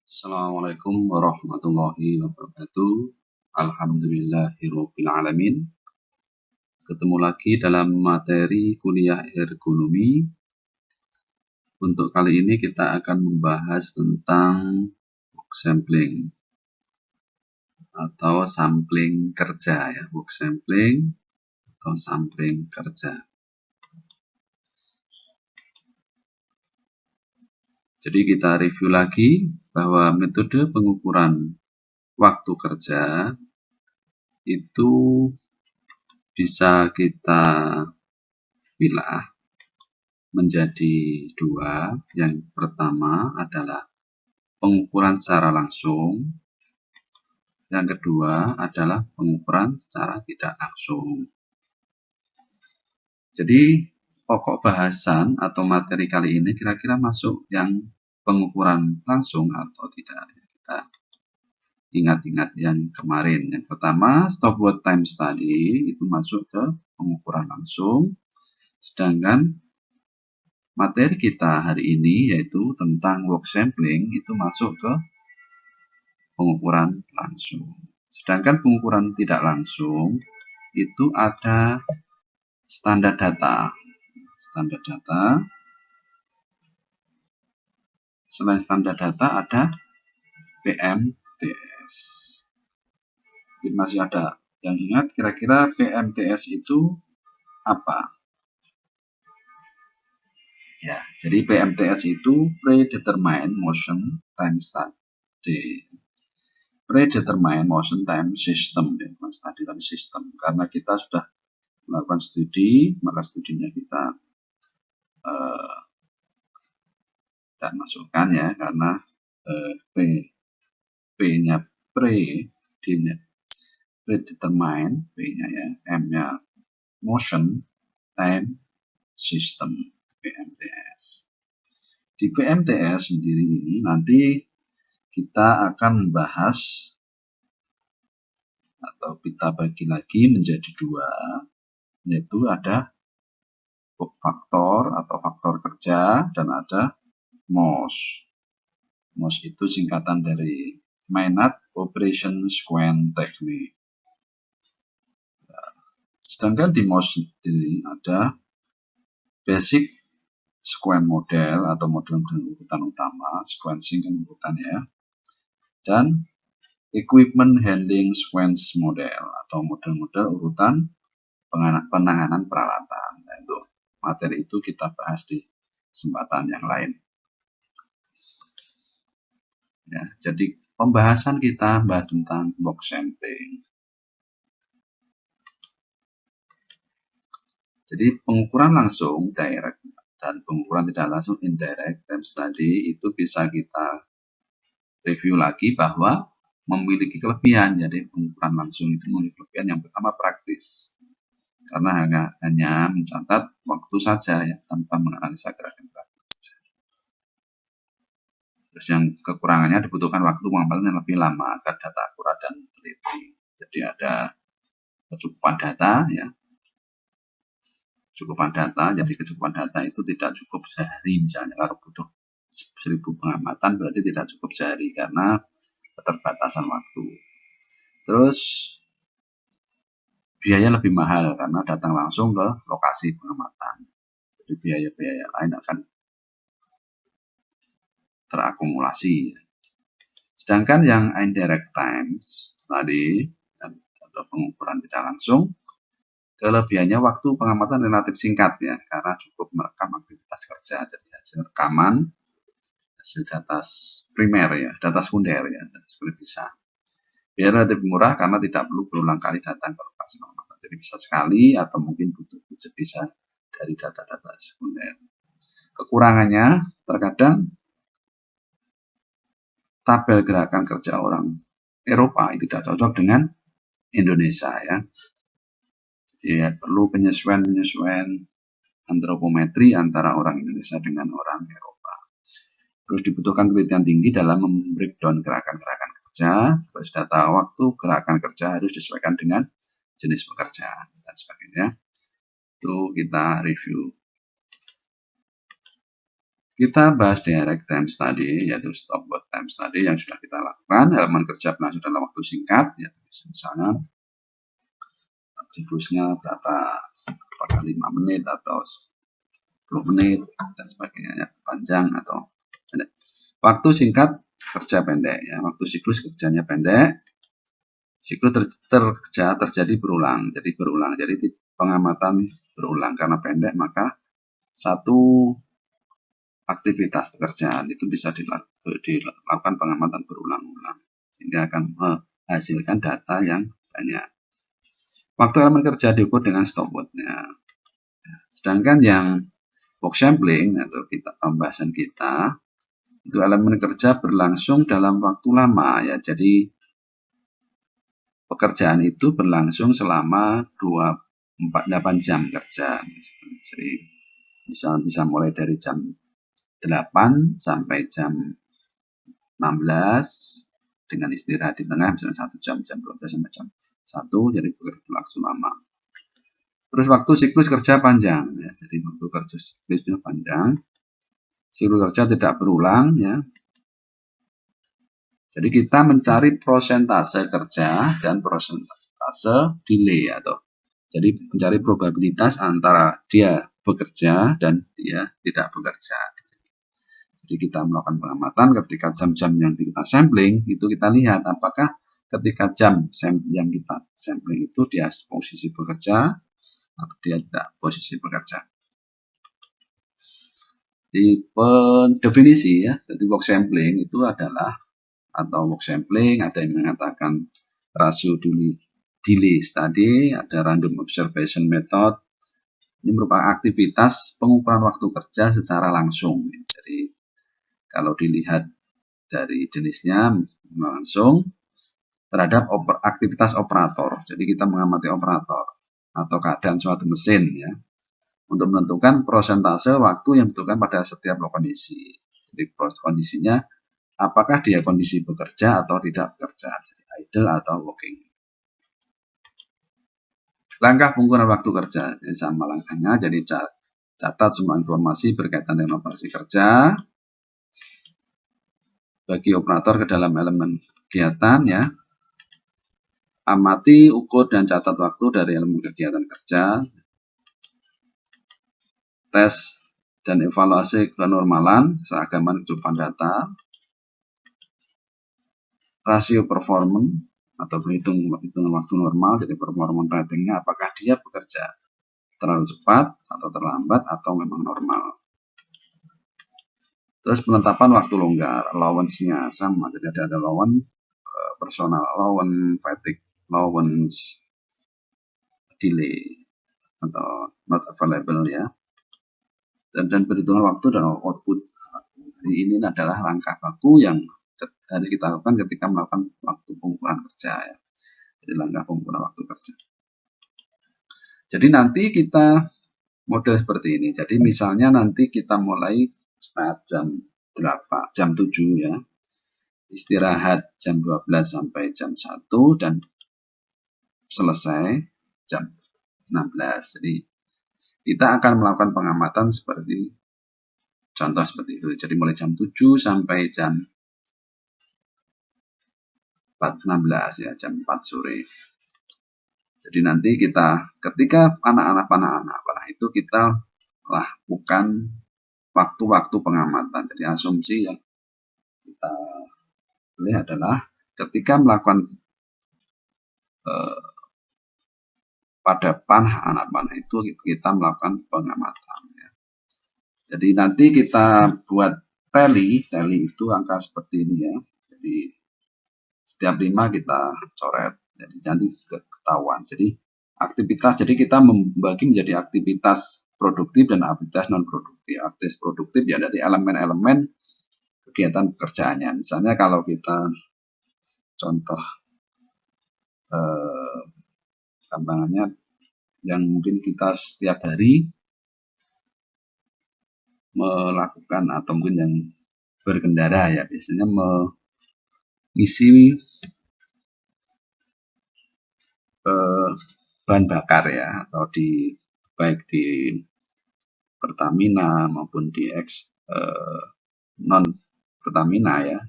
Assalamualaikum warahmatullahi wabarakatuh. Alhamdulillahirabbil alamin. Ketemu lagi dalam materi kuliah ergonomi. Untuk kali ini kita akan membahas tentang work sampling atau sampling kerja ya, work sampling atau sampling kerja. Jadi kita review lagi bahwa metode pengukuran waktu kerja itu bisa kita pilah menjadi dua. Yang pertama adalah pengukuran secara langsung, yang kedua adalah pengukuran secara tidak langsung. Jadi pokok bahasan atau materi kali ini kira-kira masuk yang pengukuran langsung atau tidak. Kita ingat-ingat yang kemarin. Yang pertama, stopwatch time study itu masuk ke pengukuran langsung, sedangkan materi kita hari ini yaitu tentang work sampling itu masuk ke pengukuran langsung. Sedangkan pengukuran tidak langsung itu ada standar data. Standar data. Selain standar data ada PMTS. Masih ada yang ingat kira-kira PMTS itu apa? Ya, jadi PMTS itu Predetermined Motion Time Study. Predetermined Motion Time System, ya, study time system. Karena kita sudah melakukan studi, maka studinya kita tidak masukkan ya, karena P-nya D-nya predetermined, P-nya ya, M-nya motion time system, PMTS. Di PMTS sendiri ini nanti kita akan membahas atau kita bagi lagi menjadi dua, yaitu ada faktor atau faktor kerja dan ada MOS. MOS itu singkatan dari Maynard Operation Sequence Technique. Sedangkan di MOS sendiri ada Basic Sequence Model atau model urutan utama, sequencing kan urutan ya, dan Equipment Handling Sequence Model atau model-model urutan penanganan peralatan. Nah, untuk materi itu kita bahas di kesempatan yang lain. Ya, jadi pembahasan kita bahas tentang work sampling. Jadi pengukuran langsung direct dan pengukuran tidak langsung indirect time study itu bisa kita review lagi bahwa memiliki kelebihan. Jadi pengukuran langsung itu memiliki kelebihan. Yang pertama praktis, karena hanya mencatat waktu saja ya, tanpa menganalisa gerakan-gerakan. Terus yang kekurangannya dibutuhkan waktu pengamatan yang lebih lama agar data akurat dan teliti. Jadi ada kecukupan data ya. Kecukupan data, jadi kecukupan data itu tidak cukup sehari misalnya. Kalau butuh 1000 pengamatan berarti tidak cukup sehari karena keterbatasan waktu. Terus biaya lebih mahal karena datang langsung ke lokasi pengamatan. Jadi biaya-biaya lain akan terakumulasi. Sedangkan yang indirect times study atau pengukuran tidak langsung, kelebihannya waktu pengamatan relatif singkat ya, karena cukup merekam aktivitas kerja. Jadi hasil rekaman, hasil data primer ya, data sekunder ya, seperti bisa. Biaya relatif murah karena tidak perlu berulang kali datang ke lokasi pengamatan. Jadi bisa sekali atau mungkin butuh bisa dari data-data sekunder. Kekurangannya terkadang tabel gerakan kerja orang Eropa itu tidak cocok dengan Indonesia ya. Ya, perlu penyesuaian antropometri antara orang Indonesia dengan orang Eropa. Terus dibutuhkan telitian tinggi dalam membreakdown gerakan-gerakan kerja. Terus data waktu gerakan kerja harus disesuaikan dengan jenis pekerjaan dan sebagainya. Itu kita review. Kita bahas direct time study, yaitu stop work time study yang sudah kita lakukan. Halaman kerja berlangsung dalam waktu singkat, yaitu misalnya siklusnya berapa, apakah 5 menit atau 10 menit dan sebagainya, panjang atau pendek. Waktu singkat, kerja pendek ya. Waktu siklus kerjanya pendek. Siklus kerja terjadi berulang, jadi pengamatan berulang karena pendek, maka satu aktivitas pekerjaan itu bisa dilakukan pengamatan berulang-ulang sehingga akan menghasilkan data yang banyak. Waktu elemen kerja diukur dengan stopwatch-nya. Sedangkan yang work sampling atau pembahasan kita itu elemen kerja berlangsung dalam waktu lama ya. Jadi pekerjaan itu berlangsung selama 8 jam kerja. Jadi bisa mulai dari jam 8 sampai jam 16 dengan istirahat di tengah misalnya 1 jam, jam 12 sampai jam 1, jadi berlangsung lama. Terus waktu siklus kerja panjang ya, jadi waktu kerja siklusnya panjang, siklus kerja tidak berulang ya. Jadi kita mencari prosentase kerja dan prosentase delay atau jadi mencari probabilitas antara dia bekerja dan dia tidak bekerja. Jadi kita melakukan pengamatan ketika jam-jam yang kita sampling itu kita lihat apakah ketika jam yang kita sampling itu dia posisi bekerja atau dia tidak posisi bekerja. Di definisi ya, jadi work sampling itu adalah atau work sampling ada yang mengatakan rasio delay study, ada random observation method. Ini merupakan aktivitas pengukuran waktu kerja secara langsung. Jadi kalau dilihat dari jenisnya langsung terhadap aktivitas operator. Jadi kita mengamati operator atau keadaan suatu mesin ya untuk menentukan prosentase waktu yang dibutuhkan pada setiap kondisi. Jadi kondisinya apakah dia kondisi bekerja atau tidak bekerja, jadi idle atau working. Langkah pengukuran waktu kerja, jadi sama langkahnya. Jadi catat semua informasi berkaitan dengan operasi kerja. Bagi operator ke dalam elemen kegiatan ya. Amati, ukur, dan catat waktu dari elemen kegiatan kerja. Tes dan evaluasi kenormalan, keseragaman kecukupan data. Rasio performance atau hitungan waktu normal, jadi performance ratingnya apakah dia bekerja terlalu cepat atau terlambat atau memang normal. Terus penetapan waktu longgar, allowance-nya sama, jadi ada allowance personal allowance, fatigue allowance, delay atau not available ya. Dan perhitungan waktu dan output. Jadi ini adalah langkah baku yang harus kita lakukan ketika melakukan waktu pengukuran kerja ya. Jadi langkah pengukuran waktu kerja. Jadi nanti kita model seperti ini. Jadi misalnya nanti kita mulai start jam 8, jam 7 ya. Istirahat jam 12 sampai jam 1 dan selesai jam 16. Jadi kita akan melakukan pengamatan seperti contoh seperti itu. Jadi mulai jam 7 sampai jam 16 ya, jam 4 sore. Jadi nanti kita ketika anak-anak itu kita lakukan waktu-waktu pengamatan. Jadi asumsi yang kita lihat adalah ketika melakukan pada anak panah itu kita melakukan pengamatan. Ya. Jadi nanti kita buat tally itu angka seperti ini ya. Jadi setiap 5 kita coret. Jadi nanti ketahuan. Jadi aktivitas, jadi kita membagi menjadi aktivitas produktif dan aktivitas non produktif. Aktivitas produktif ya dari elemen-elemen kegiatan pekerjaannya. Misalnya kalau kita contoh gambarannya yang mungkin kita setiap hari melakukan atau mungkin yang berkendara ya biasanya mengisi bahan bakar ya atau baik di Pertamina maupun di non Pertamina ya,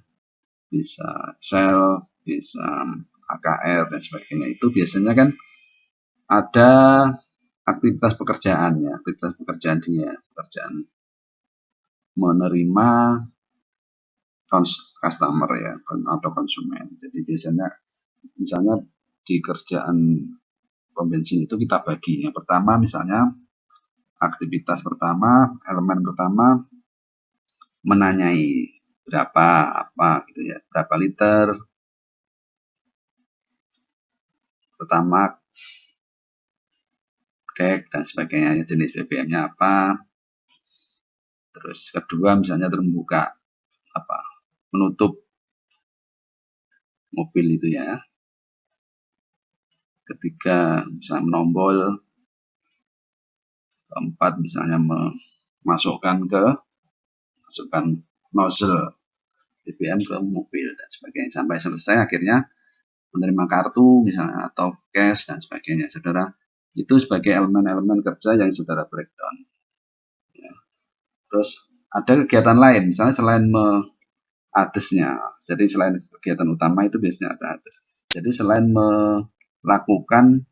bisa Shell, bisa AKR dan sebagainya. Itu biasanya kan ada aktivitas pekerjaan ya, aktivitas pekerjaan dia, pekerjaan menerima customer ya atau konsumen. Jadi biasanya misalnya di kerjaan pom bensin itu kita bagi. Yang pertama misalnya aktivitas pertama, elemen pertama menanyai berapa apa gitu ya, berapa liter pertama, cek dan sebagainya, jenis BBM-nya apa. Terus kedua misalnya membuka apa, menutup mobil itu ya. Ketiga misalnya menombol. Keempat misalnya masukkan nozzle BBM ke mobil dan sebagainya sampai selesai, akhirnya menerima kartu misalnya atau cash dan sebagainya. Saudara, itu sebagai elemen-elemen kerja yang saudara breakdown ya. Terus ada kegiatan lain misalnya selain adesnya, jadi selain kegiatan utama itu biasanya ada ades. Jadi selain melakukan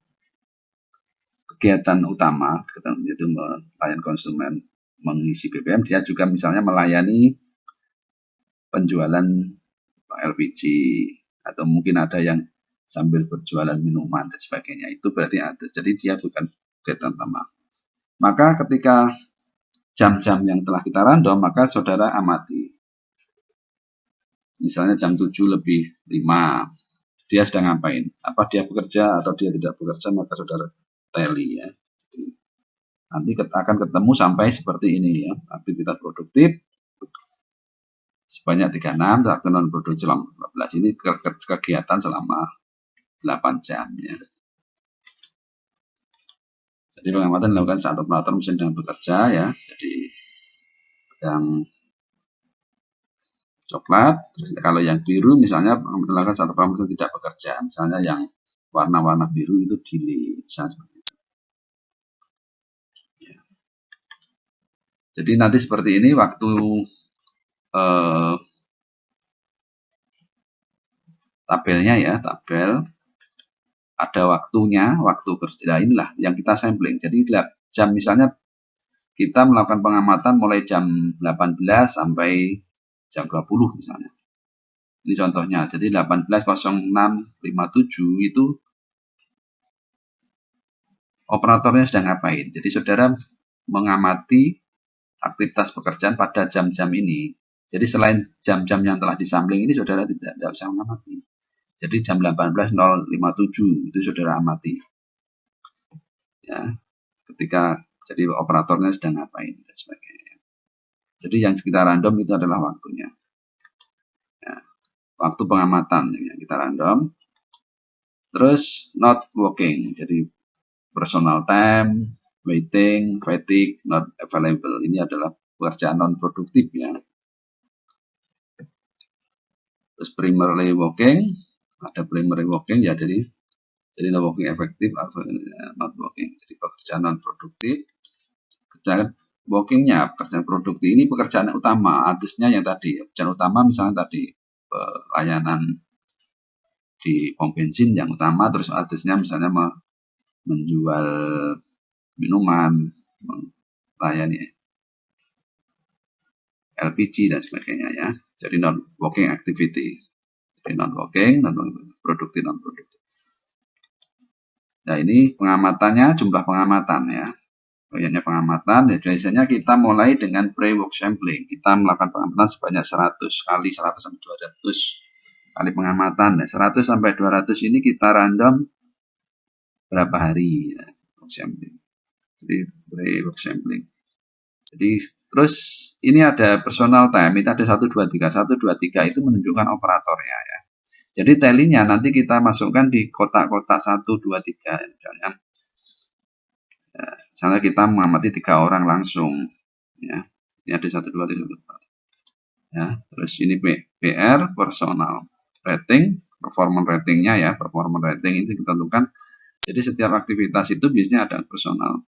kegiatan utama yaitu melayani konsumen mengisi BBM, dia juga misalnya melayani penjualan LPG atau mungkin ada yang sambil berjualan minuman dan sebagainya. Itu berarti ada. Jadi dia bukan kegiatan utama. Maka ketika jam-jam yang telah kita random, maka saudara amati. Misalnya jam 7 lebih 5, dia sedang ngapain? Apa dia bekerja atau dia tidak bekerja, maka saudara tally ya. Nanti akan ketemu sampai seperti ini ya. Aktivitas produktif sebanyak 36, aktivitas non produktif selama 14. Ini kegiatan selama 8 jam ya. Jadi pengamatan dilakukan saat operator mesin sedang bekerja ya. Jadi yang coklat, terus kalau yang biru misalnya dilakukan saat operator mesin tidak bekerja. Misalnya yang warna-warna biru itu delay, misalnya seperti itu. Ya. Jadi nanti seperti ini waktu tabelnya ya, tabel ada waktunya, waktu kerja. Inilah yang kita sampling. Jadi jam misalnya kita melakukan pengamatan mulai jam 18 sampai jam 20 misalnya. Ini contohnya. Jadi 18.06.57 itu operatornya sedang ngapain. Jadi saudara mengamati aktivitas pekerjaan pada jam-jam ini. Jadi selain jam-jam yang telah disampling ini saudara tidak usah mengamati. Jadi jam 18.057 itu saudara amati. Ya, ketika jadi operatornya sedang ngapain dan sebagainya. Jadi yang kita random itu adalah waktunya. Ya, waktu pengamatan yang kita random. Terus not working, jadi personal time, waiting, fatigue, not available. Ini adalah pekerjaan non produktif ya. Terus primarily working, ada primary working ya, jadi not working efektif, not working, jadi pekerjaan non produktif. Pekerjaan workingnya, pekerjaan produktif ini pekerjaan utama, adesnya yang tadi, pekerjaan utama misalnya tadi pelayanan di pom bensin yang utama, terus adesnya misalnya menjual minuman, melayani LPG dan sebagainya ya. Jadi non working activity. Jadi non working, non produktif, non produktif. Nah ini pengamatannya, jumlah pengamatan ya. Banyaknya pengamatan, ya biasanya kita mulai dengan pre-work sampling. Kita melakukan pengamatan sebanyak 100 kali, 100 sampai 200 kali pengamatan. Nah, 100 sampai 200 ini kita random berapa hari ya, work sampling. Jadi pre-work sampling. Jadi terus ini ada personal time, itu ada 1, 2, 3. 1, 2, 3 itu menunjukkan operatornya ya. Jadi tally-nya nanti kita masukkan di kotak-kotak 1, 2, 3 misalnya. Ya, misalnya kita mengamati 3 orang langsung ya. Ini ada 1, 2, 3, 1, 2. Ya, terus ini PR personal rating, performance ratingnya ya, performance rating itu kita tentukan. Jadi setiap aktivitas itu biasanya ada personal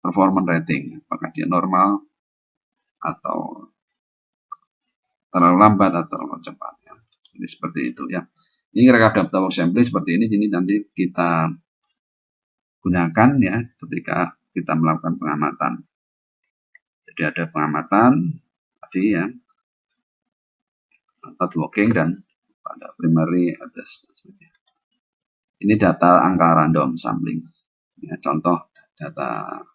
performance rating, apakah dia normal atau terlalu lambat atau terlalu cepat ya. Jadi seperti itu ya. Ini rekap data work sampling seperti ini nanti kita gunakan ya ketika kita melakukan pengamatan. Jadi ada pengamatan tadi ya, path walking dan pada primary address. Ini data angka random sampling. Ya, contoh data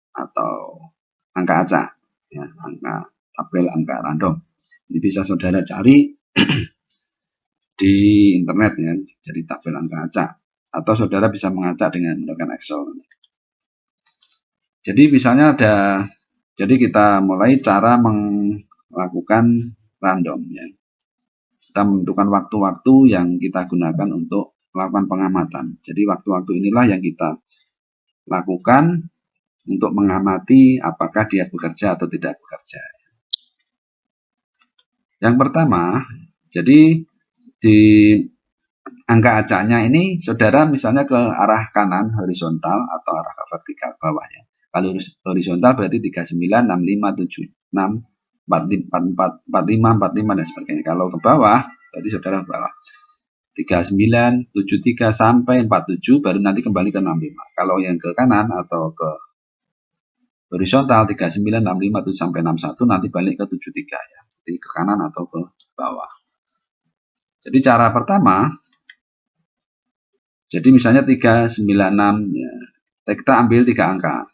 atau angka acak ya, tabel angka random. Ini bisa saudara cari di internet ya, jadi tabel angka acak, atau saudara bisa mengacak dengan menggunakan Excel. Jadi misalnya jadi kita mulai cara melakukan random ya. Kita menentukan waktu-waktu yang kita gunakan untuk melakukan pengamatan. Jadi waktu-waktu inilah yang kita lakukan untuk mengamati apakah dia bekerja atau tidak bekerja. Yang pertama, jadi di angka acaknya ini saudara misalnya ke arah kanan horizontal atau arah ke vertikal bawah ya. Kalau horizontal berarti 39, 65, 76, 44, 45, 45 dan sebagainya. Kalau ke bawah berarti saudara ke bawah 39, 73 sampai 47 baru nanti kembali ke 65. Kalau yang ke kanan atau ke horizontal 39, 65, 7 sampai 61 nanti balik ke 73 ya. Jadi ke kanan atau ke bawah. Jadi cara pertama, jadi misalnya 396 ya. Kita ambil 3 angka.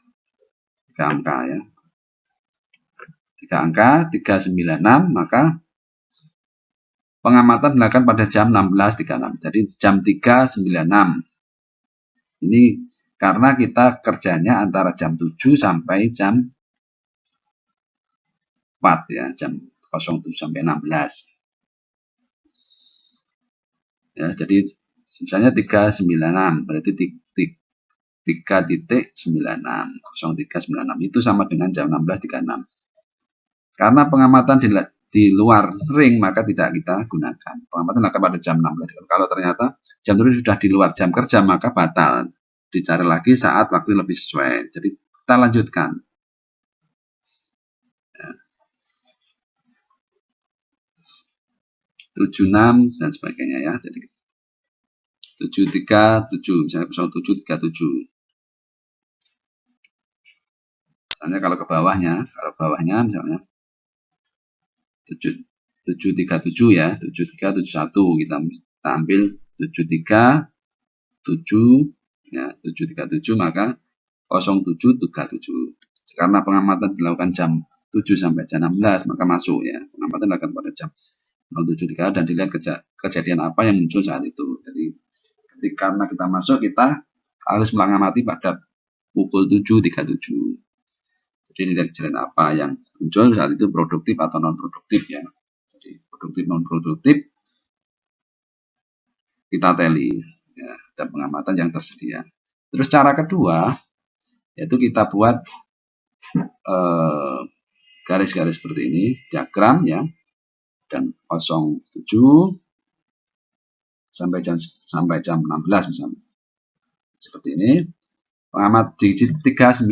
3 angka ya. 3 angka 396 maka pengamatan dilakukan pada jam 16.36. Jadi jam 3.96. Ini karena kita kerjanya antara jam 7 sampai jam 4 ya, jam 07 sampai 16. Ya, jadi misalnya 396 berarti 3.96 0396 itu sama dengan jam 16.36. Karena pengamatan di luar ring maka tidak kita gunakan. Pengamatan akan pada jam 16. Kalau ternyata jam itu sudah di luar jam kerja maka batal. Dicari lagi saat waktu lebih sesuai. Jadi kita lanjutkan. Ya. 76 dan sebagainya ya. Jadi 737 misalnya 0737. Misalnya kalau ke bawahnya, misalnya 737 ya, 7371 kita ambil 737 ya, 737 maka 0737. Karena pengamatan dilakukan jam 7 sampai jam 16 maka masuk ya. Pengamatan dilakukan pada jam 073 dan dilihat kejadian apa yang muncul saat itu. Jadi karena kita masuk kita harus mengamati pada pukul 7.37. Jadi dilihat kejadian apa yang muncul saat itu produktif atau non produktif ya. Jadi produktif non produktif kita tally ya, dan pengamatan yang tersedia. Terus cara kedua yaitu kita buat garis-garis seperti ini, diagram ya, dan 07 sampai jam 16 misalnya. Seperti ini. Pengamat digit 39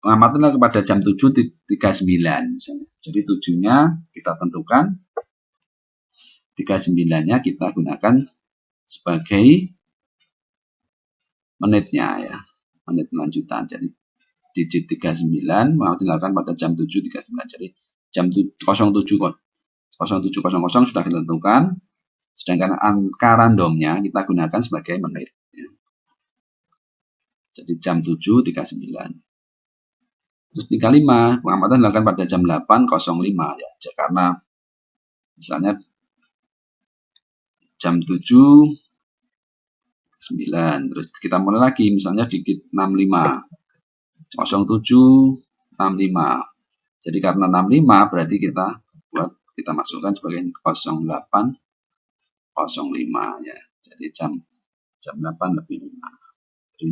pengamatan kepada jam 7.39 misalnya. Jadi 7-nya kita tentukan, 39-nya kita gunakan sebagai menitnya ya, menit lanjutan. Jadi digit 39 mau dilakukan pada jam 7.39. Jadi jam 07.00 sudah kita tentukan, sedangkan angka randomnya kita gunakan sebagai menit. Ya. Jadi jam 7.39. Terus 35 pengamatan dilakukan pada jam 8.05 ya, karena misalnya jam 7.09 terus kita mulai lagi misalnya digit 65 07.65. Jadi karena 65 berarti kita masukkan sebagai 08.05 ya. Jadi jam 8 lebih 5. Jadi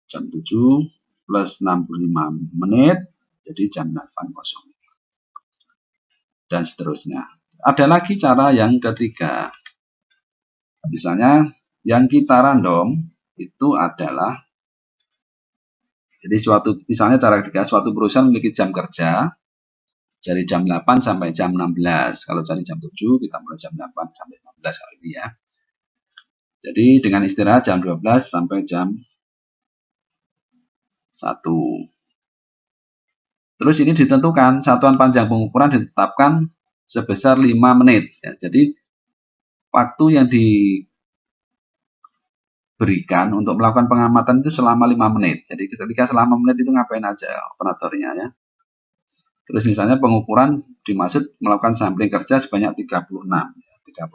jam 7 plus 65 menit jadi jam 8.05 dan seterusnya. Ada lagi cara yang ketiga. Misalnya yang kita random itu adalah Jadi misalnya cara ketiga, suatu perusahaan memiliki jam kerja dari jam 8 sampai jam 16. Kalau cari jam 7, kita mulai jam 8 sampai 16 kali ini ya. Jadi dengan istirahat jam 12 sampai jam 1. Terus ini ditentukan, satuan panjang pengukuran ditetapkan sebesar 5 menit. Ya, jadi waktu yang diberikan untuk melakukan pengamatan itu selama 5 menit. Jadi ketika selama menit itu ngapain aja operatornya ya. Terus misalnya pengukuran dimaksud melakukan sampling kerja sebanyak 36. 36.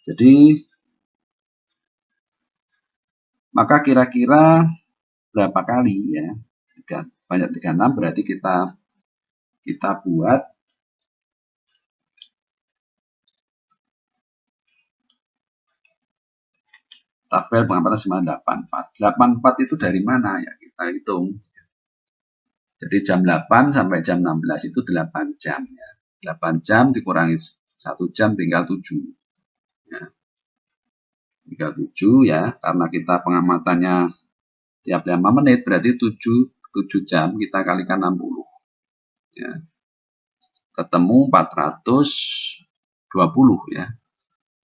Jadi maka kira-kira berapa kali ya? Banyak 36 berarti kita buat tabel pengamatan sebanyak 84. 84 itu dari mana ya? Kita hitung. Jadi jam 8 sampai jam 16 itu 8 jam ya. 8 jam dikurangi 1 jam tinggal 7. Ya. Tinggal 7 ya, karena kita pengamatannya tiap 5 menit berarti 7 jam kita kalikan 60. Ya. Ketemu 420 ya.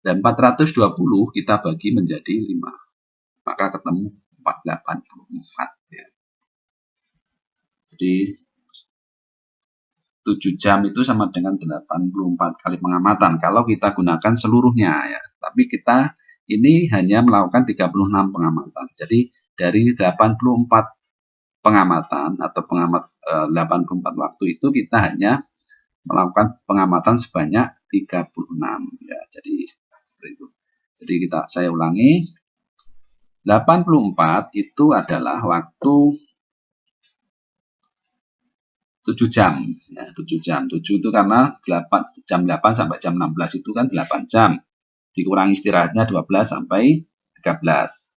Dan 420 kita bagi menjadi 5. Maka ketemu 484 ya. Jadi 7 jam itu sama dengan 84 kali pengamatan kalau kita gunakan seluruhnya ya. Tapi kita ini hanya melakukan 36 pengamatan. Jadi dari 84 pengamatan atau 84 waktu itu kita hanya melakukan pengamatan sebanyak 36 ya. Jadi seperti itu. Jadi saya ulangi. 84 itu adalah waktu 7 jam ya, 7 jam. 7 itu karena jam 8 sampai jam 16 itu kan 8 jam. Dikurangi istirahatnya 12 sampai 13.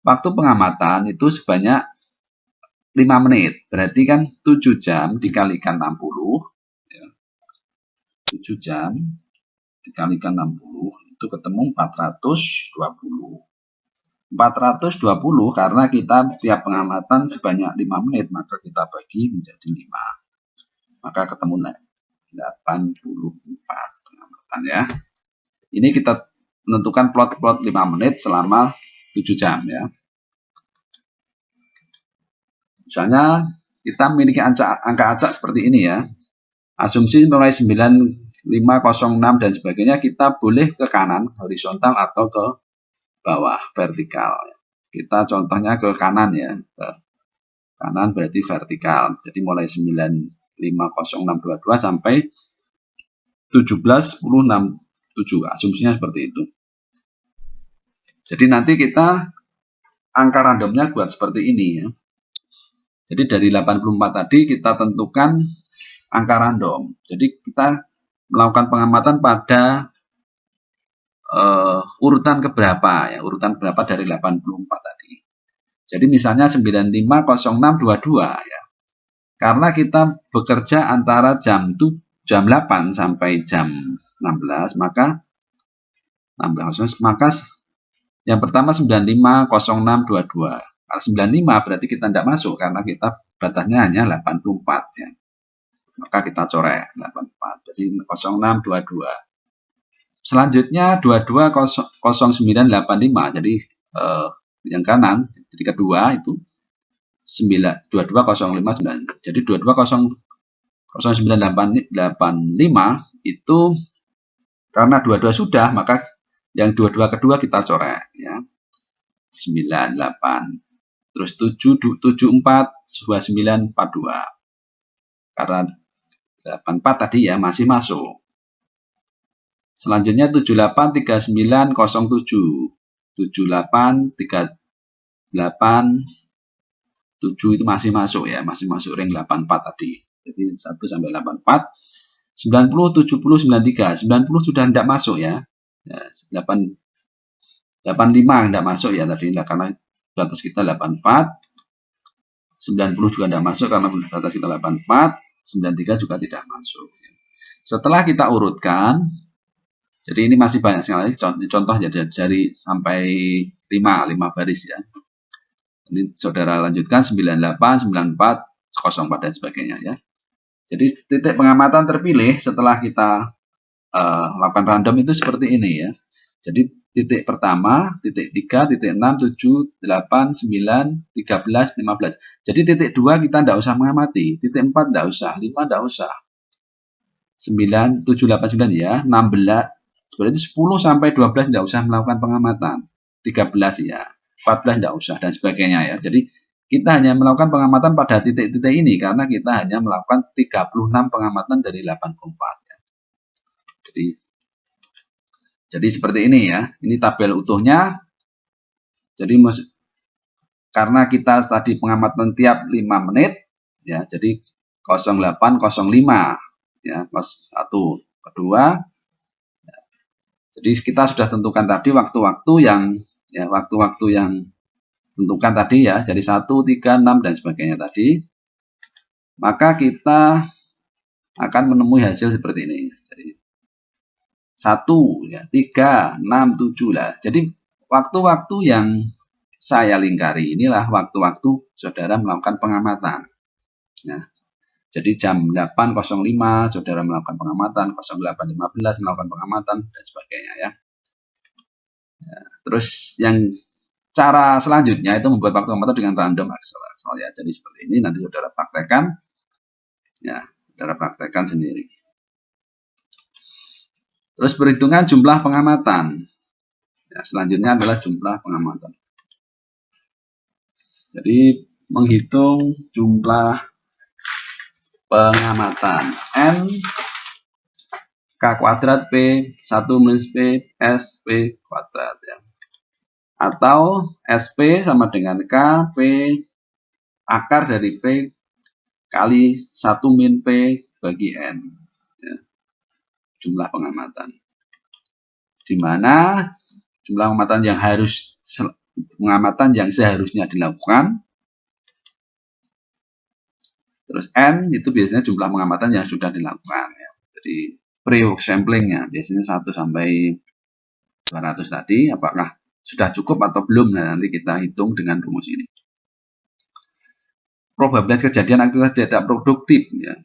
Waktu pengamatan itu sebanyak 5 menit. Berarti kan 7 jam dikalikan 60 ya. 7 jam dikalikan 60 itu ketemu 420. 420 karena kita tiap pengamatan sebanyak 5 menit, maka kita bagi menjadi 5. Maka ketemu 84 pengamatan ya. Ini kita menentukan plot 5 menit selama 7 jam ya. Misalnya kita memiliki angka acak seperti ini ya. Asumsi mulai 9506 dan sebagainya kita boleh ke kanan horizontal atau ke bawah vertikal. Kita contohnya ke kanan ya. Ke kanan berarti vertikal. Jadi mulai 950622 sampai 17067. Asumsinya seperti itu. Jadi nanti kita angka randomnya buat seperti ini ya. Jadi dari 84 tadi kita tentukan angka random. Jadi kita melakukan pengamatan pada urutan keberapa ya, urutan berapa dari 84 tadi. Jadi misalnya 950622 ya. Karena kita bekerja antara jam 8 sampai jam 16, maka yang pertama 950622. Kalau 95 berarti kita tidak masuk karena kita batasnya hanya 84 ya. Maka kita coret 84. Jadi 0622. Selanjutnya 220985. Jadi yang kanan, jadi kedua itu 22059. Jadi 220985 itu karena 22 sudah, maka yang 22 kedua kita coret ya. 98. Terus 742942. Karena 84 tadi ya masih masuk. Selanjutnya 783907. 7 itu masih masuk ya, masih masuk ring 84 tadi. Jadi 1 sampai 84. 90 70 93. 90 sudah tidak masuk ya. 85 tidak masuk ya tadi karena batas kita 84. 90 juga tidak masuk karena batas kita 84. 93 juga tidak masuk. Setelah kita urutkan, jadi ini masih banyak sekali contoh dari sampai 5 baris ya. Ini saudara lanjutkan 98, 94, 04 dan sebagainya ya. Jadi titik pengamatan terpilih setelah kita lakukan random itu seperti ini ya. Jadi titik pertama, titik 3, titik 6, 7, 8, 9, 13, 15. Jadi titik 2 kita tidak usah mengamati, titik 4 tidak usah, 5 tidak usah. 9, 7, 8, 9 ya, 16, berarti 10 sampai 12 tidak usah melakukan pengamatan. 13 ya, 14 tidak usah dan sebagainya ya. Jadi kita hanya melakukan pengamatan pada titik-titik ini karena kita hanya melakukan 36 pengamatan dari 84 ya. Jadi seperti ini ya. Ini tabel utuhnya. Jadi karena kita tadi pengamatan tiap 5 menit ya, jadi 0805 ya, 1, kedua. Jadi kita sudah tentukan tadi waktu-waktu yang tentukan tadi ya, jadi 1, 3, 6 dan sebagainya tadi. Maka kita akan menemui hasil seperti ini. Jadi 1 ya, 3, 6, 7 lah. Jadi waktu-waktu yang saya lingkari inilah waktu-waktu saudara melakukan pengamatan. Nah, jadi jam 8.05 saudara melakukan pengamatan, 08.15 melakukan pengamatan dan sebagainya ya. Terus yang cara selanjutnya itu membuat waktu pengamatan dengan random acceleration ya. Jadi seperti ini nanti saudara praktekkan ya, saudara praktekkan sendiri. Terus perhitungan jumlah pengamatan. Ya, selanjutnya adalah jumlah pengamatan. Jadi menghitung jumlah pengamatan N K kuadrat P 1 minus P S P kuadrat ya. Atau SP sama dengan K P akar dari P kali 1 min P bagi N ya. Jumlah pengamatan. Di mana jumlah pengamatan yang seharusnya dilakukan. Terus N itu biasanya jumlah pengamatan yang sudah dilakukan ya. Jadi pre-work samplingnya biasanya 1 sampai 200 tadi apakah sudah cukup atau belum. Nah, nanti kita hitung dengan rumus ini. Probabilitas kejadian aktivitas tidak produktif ya.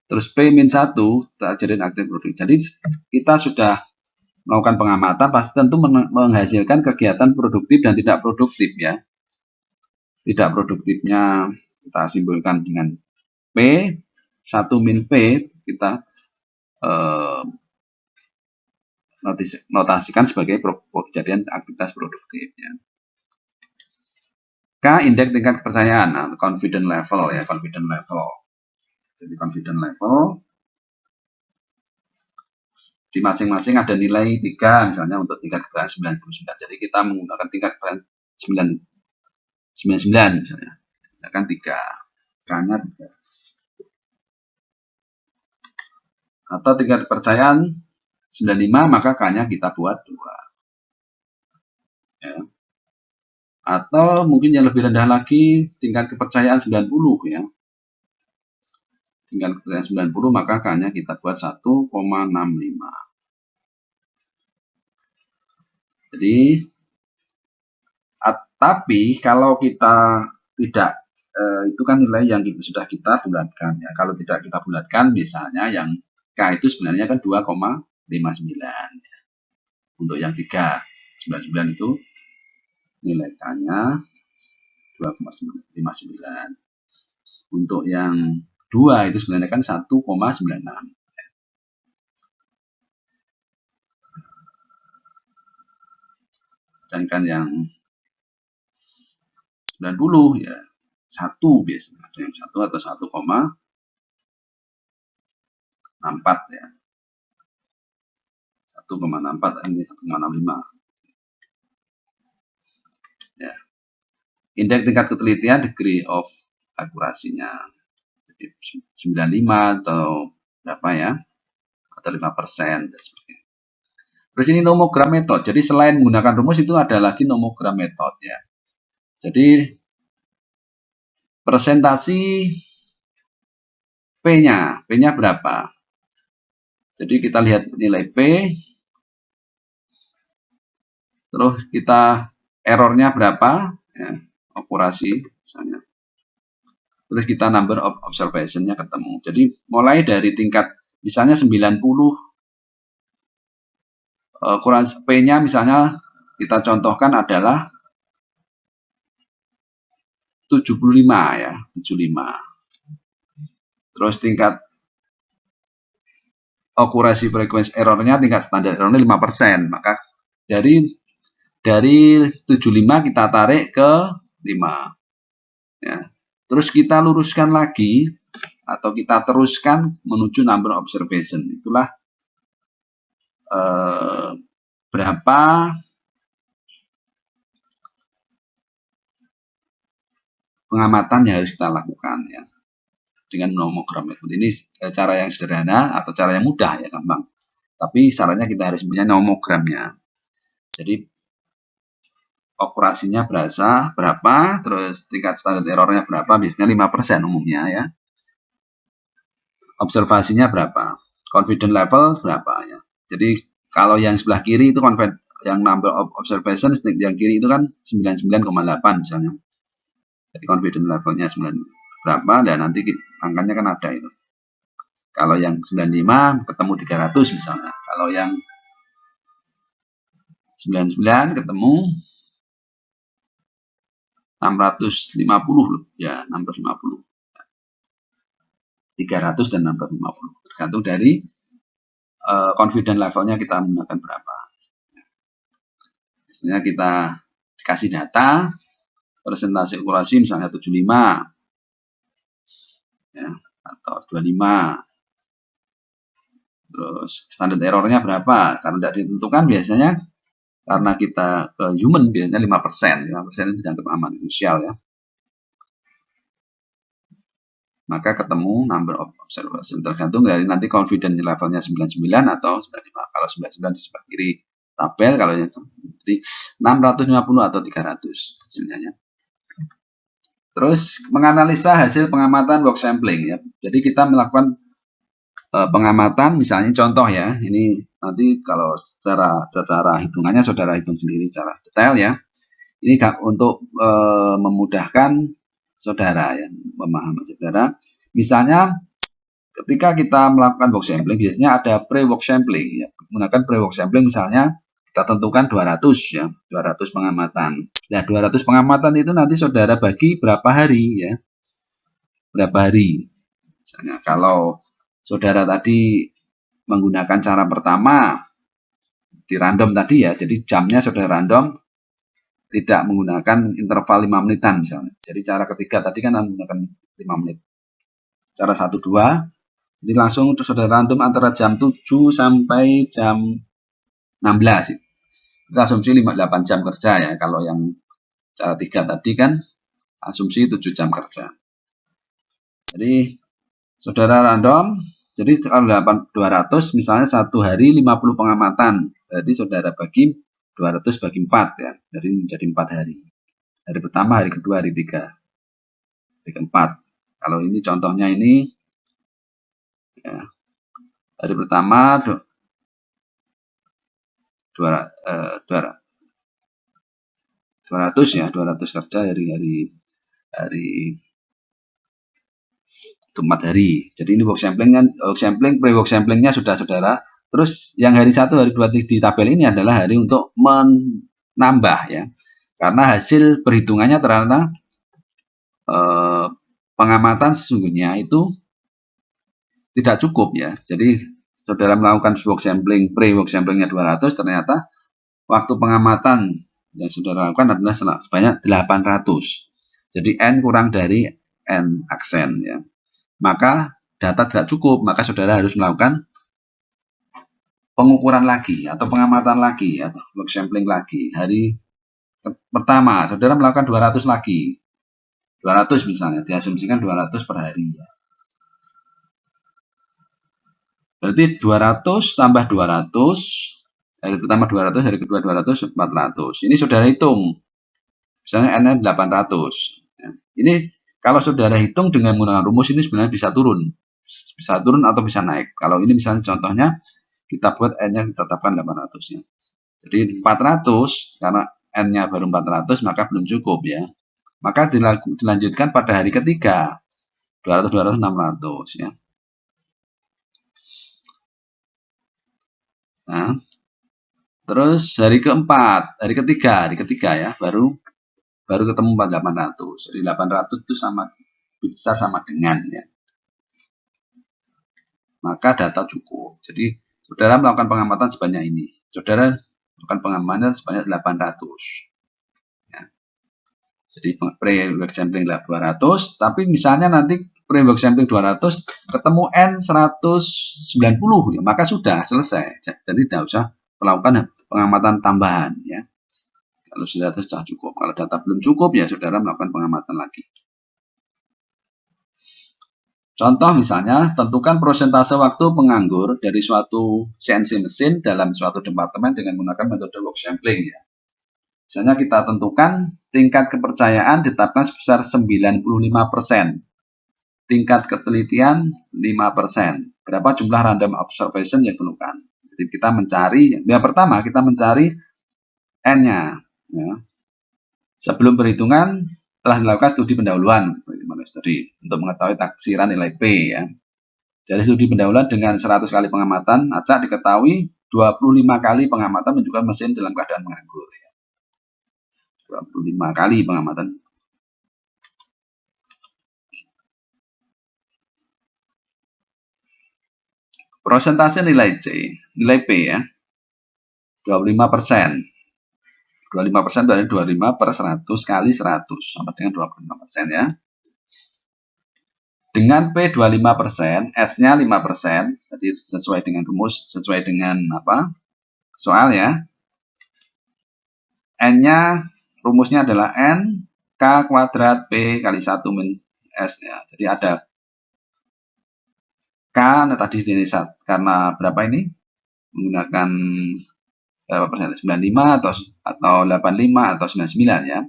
Terus P-1 kejadian aktif produktif. Jadi kita sudah melakukan pengamatan pasti tentu menghasilkan kegiatan produktif dan tidak produktif ya. Tidak produktifnya kita simbolkan dengan P, 1 min P kita notasikan sebagai kejadian aktivitas produktif ya. K, indeks tingkat kepercayaan, nah, confidence level ya, confidence level. Jadi confidence level di masing-masing ada nilai 3 misalnya untuk tingkat kepercayaan 99. Jadi kita menggunakan tingkat kepercayaan 99 misalnya. Kan 3. K-nya 3. Atau tingkat kepercayaan 95 maka K-nya kita buat 2. Ya. Atau mungkin yang lebih rendah lagi tingkat kepercayaan 90 ya. Tingkat kepercayaan 90 maka K-nya kita buat 1,65. Jadi tapi kalau kita tidak itu kan nilai yang sudah kita bulatkan ya. Kalau tidak kita bulatkan misalnya yang K itu sebenarnya kan 2,59 ya. Untuk yang 3,99 itu nilai K-nya 2,59. Untuk yang 2 itu sebenarnya kan 1,96 ya. Sedangkan yang 90 ya 1 biasanya, ada yang 1 atau 1,64 ya. 1,64 ini 1,65 ya. Indeks tingkat ketelitian degree of akurasinya 95 atau berapa ya, atau 5% dan sebagainya. Terus ini nomogram method. Jadi selain menggunakan rumus itu ada lagi nomogram method ya. Jadi presentasi P-nya berapa? Jadi kita lihat nilai P Terus kita errornya berapa, ya, akurasi misalnya. Terus kita number of observation-nya ketemu. Jadi mulai dari tingkat misalnya 90, kurang P-nya misalnya kita contohkan adalah 75 ya, 75. Terus tingkat akurasi frekuensi errornya, tingkat standar errornya 5%. Maka dari 75 kita tarik ke 5. Ya. Terus kita luruskan lagi atau kita teruskan menuju number observation. Itulah berapa pengamatan yang harus kita lakukan ya dengan nomogram method. Ini cara yang sederhana atau cara yang mudah ya, gampang. Tapi syaratnya kita harus punya nomogramnya. Jadi operasinya berapa, terus tingkat standar errornya berapa, biasanya 5% umumnya ya. Observasinya berapa, confidence level berapa ya. Jadi kalau yang sebelah kiri itu yang number of observation, yang kiri itu kan 99,8 misalnya. Jadi confidence levelnya 9 berapa, dan nanti angkanya kan ada itu. Kalau yang 95 ketemu 300 misalnya. Kalau yang 99 ketemu 650 ya, 650. 300 dan 650 tergantung dari confidence levelnya kita menggunakan berapa. Misalnya kita dikasih data persentase akurasi misalnya 75 ya, atau 25. Terus standar errornya berapa, karena tidak ditentukan biasanya, karena kita human biasanya 5%. 5% itu dianggap aman, inisial ya. Maka ketemu number of observation tergantung dari nanti confidence levelnya 99 atau 95. Kalau 99 di sebelah kiri tabel, kalau yang jadi 650 atau 300 hasilnya ya. Terus menganalisa hasil pengamatan work sampling ya. Jadi kita melakukan pengamatan, misalnya contoh ya, ini nanti kalau secara hitungannya saudara hitung sendiri secara detail ya. Ini untuk memudahkan saudara ya, memahami saudara. Misalnya ketika kita melakukan work sampling, biasanya ada pre-work sampling ya. Menggunakan pre-work sampling misalnya kita tentukan 200 ya, 200 pengamatan. Nah, 200 pengamatan itu nanti saudara bagi berapa hari ya. Berapa hari. Misalnya kalau saudara tadi menggunakan cara pertama di random tadi ya, jadi jamnya saudara random, tidak menggunakan interval 5 menitan misalnya. Jadi cara ketiga tadi kan menggunakan 5 menit. Cara 1, 2, jadi langsung saudara random antara jam 7 sampai jam 16. Kita asumsi 8 jam kerja ya. Kalau yang cara 3 tadi kan asumsi 7 jam kerja. Jadi saudara random, jadi kalau 200 misalnya satu hari 50 pengamatan. Berarti saudara bagi 200 bagi 4 ya. Jadi menjadi 4 hari. Hari pertama, hari kedua, hari 3. Hari keempat. Kalau ini contohnya ini ya. Hari pertama 200 ya, 200 kerja hari 4 hari. Jadi ini work sampling, pre-work samplingnya sudah saudara. Terus yang hari 1, hari 2 di tabel ini adalah hari untuk menambah ya. Karena hasil perhitungannya ternyata pengamatan sesungguhnya itu tidak cukup ya. Jadi saudara melakukan work sampling, pre-work samplingnya 200, ternyata waktu pengamatan yang saudara lakukan adalah sebanyak 800. Jadi N kurang dari N aksen ya. Maka data tidak cukup, maka saudara harus melakukan pengukuran lagi atau pengamatan lagi atau work sampling lagi. Hari pertama saudara melakukan 200 lagi. 200 misalnya, diasumsikan 200 per hari. Berarti 200 tambah 200, hari pertama 200, hari kedua 200, 400. Ini saudara hitung. Misalnya N-nya 800. Ini kalau saudara hitung dengan menggunakan rumus ini sebenarnya bisa turun. Bisa turun atau bisa naik. Kalau ini misalnya contohnya kita buat N-nya ditetapkan 800 ya. Jadi 400, karena N-nya baru 400, maka belum cukup ya. Maka dilanjutkan pada hari ketiga, 200, 200, 600 ya. Nah, terus hari keempat, hari ketiga ya, baru ketemu 800. Jadi 800 itu besar sama dengan ya. Maka data cukup. Jadi saudara melakukan pengamatan sebanyak ini. Saudara melakukan pengamatan sebanyak 800. Ya. Jadi pre-work sampling 200, tapi misalnya nanti pre-work sampling 200 ketemu N 190 ya, maka sudah selesai. Jadi tidak usah melakukan pengamatan tambahan ya. Kalau data sudah cukup, kalau data belum cukup ya saudara melakukan pengamatan lagi. Contoh misalnya, tentukan persentase waktu penganggur dari suatu CNC mesin dalam suatu departemen dengan menggunakan metode work sampling ya. Misalnya kita tentukan tingkat kepercayaan ditetapkan sebesar 95%. Tingkat ketelitian 5%. Berapa jumlah random observation yang diperlukan? Jadi kita mencari, yang pertama kita mencari N-nya. Ya. Sebelum perhitungan, telah dilakukan studi pendahuluan untuk mengetahui taksiran nilai P ya. Dari studi pendahuluan dengan 100 kali pengamatan, acak diketahui 25 kali pengamatan menunjukkan mesin dalam keadaan menganggur ya. 25 kali pengamatan. Persentase nilai C, nilai P ya. 25%. 25% dari 25 per 100 kali 100 sama dengan 25% ya. Dengan P 25%, S-nya 5%, jadi sesuai dengan rumus, sesuai dengan apa? Soal ya. N-nya rumusnya adalah N K kuadrat P kali 1 min S ya. Jadi ada K, nah tadi ini karena berapa ini? Menggunakan berapa persen? 95 atau 85 atau 99 ya.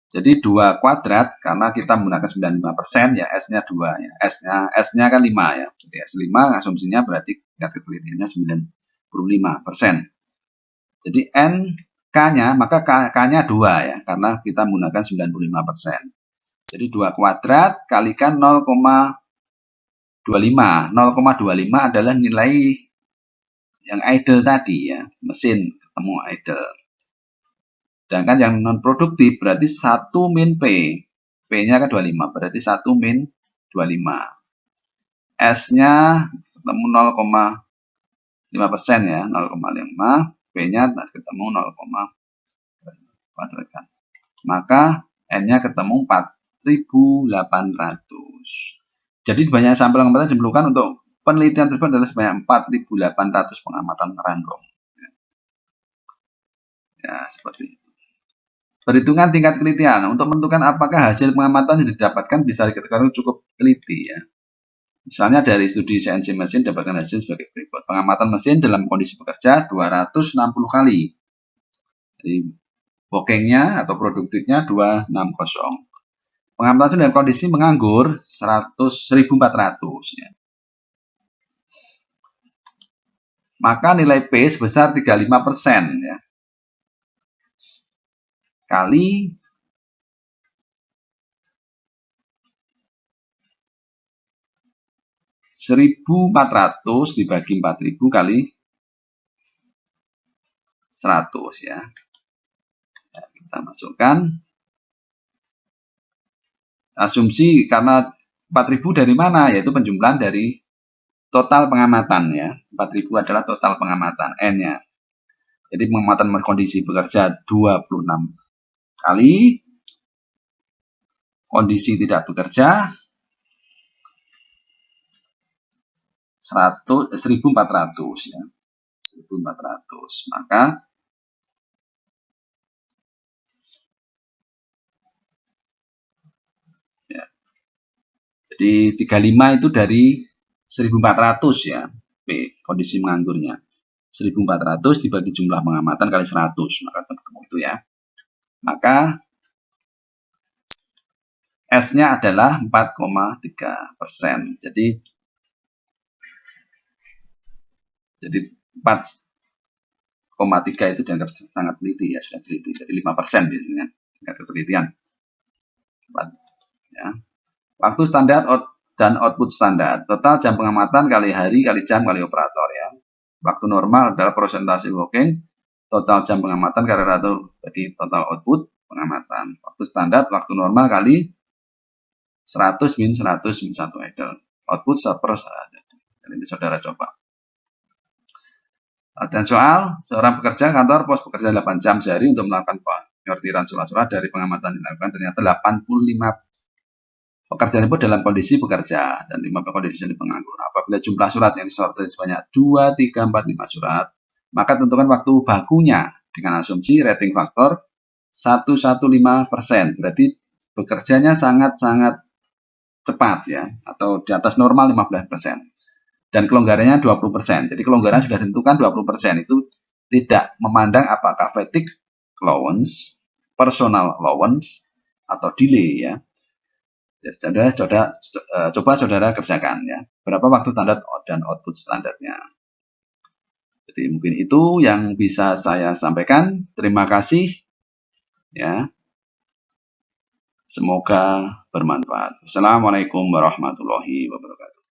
Jadi 2 kuadrat karena kita menggunakan 95% ya S-nya 2 ya. S-nya kan 5 ya. Jadi S5 asumsinya berarti tingkat ketelitiannya 95%. Jadi N K-nya maka K-nya 2 ya karena kita menggunakan 95%. Jadi 2 kuadrat kalikan 0,25. 0,25 adalah nilai yang idle tadi ya, mesin ketemu idle. Sedangkan yang non produktif berarti 1 min P. P-nya kan 25, berarti 1 min 25. S-nya ketemu 0,5% ya, 0,5. P-nya ketemu 0,4. Maka N-nya ketemu 4.800. Jadi banyak sampel pengamatan diperlukan untuk penelitian tersebut adalah sebanyak 4.800 pengamatan random. Ya, seperti itu. Perhitungan tingkat ketelitian. Untuk menentukan apakah hasil pengamatan yang didapatkan bisa dikatakan cukup teliti ya. Misalnya dari studi CNC mesin dapatkan hasil sebagai berikut. Pengamatan mesin dalam kondisi bekerja 260 kali. Jadi workingnya atau produktifnya 260. Pengamatan dalam kondisi menganggur 1.400 ya. Maka nilai P sebesar 35% ya. Kali 1.400 dibagi 4.000 kali 100 ya. Kita masukkan asumsi karena 4.000 dari mana? Yaitu penjumlahan dari total pengamatan ya. 4.000 adalah total pengamatan N-nya. Jadi pengamatan kondisi bekerja 26 kali, kondisi tidak bekerja 1.400 ya. 1.400. Maka ya. Jadi 35 itu dari 1.400 ya. P kondisi menganggurnya. 1.400 dibagi jumlah pengamatan kali 100, maka ketemu itu ya. Maka S-nya adalah 4,3%. Jadi 4,3 itu dianggap sangat teliti ya, sudah teliti. Jadi 5% biasanya tingkat ketelitian. Ya. Waktu standar dan output standar. Total jam pengamatan kali hari kali jam kali operator ya. Waktu normal adalah persentase working. Total jam pengamatan kali rata bagi total output pengamatan. Waktu standar waktu normal kali 100 min 100 min 1 idle. Output per saat. Ini saudara coba. Dan soal, seorang pekerja kantor pos bekerja 8 jam sehari untuk melakukan penyortiran surat-surat dari pengamatan yang dilakukan ternyata 85 pekerja tersebut dalam kondisi bekerja dan 15 kondisi penganggur. Apabila jumlah surat yang disortir sebanyak 2, 3, 4, 5 surat, maka tentukan waktu bakunya dengan asumsi rating faktor 115%. Berarti bekerjanya sangat-sangat cepat ya, atau di atas normal 15%. Dan kelonggarannya 20%. Jadi kelonggaran sudah ditentukan 20%. Itu tidak memandang apakah fatigue allowance, personal allowance, atau delay ya. Coba saudara kerjakan ya. Berapa waktu standar dan output standarnya. Jadi mungkin itu yang bisa saya sampaikan. Terima kasih ya. Semoga bermanfaat. Assalamualaikum warahmatullahi wabarakatuh.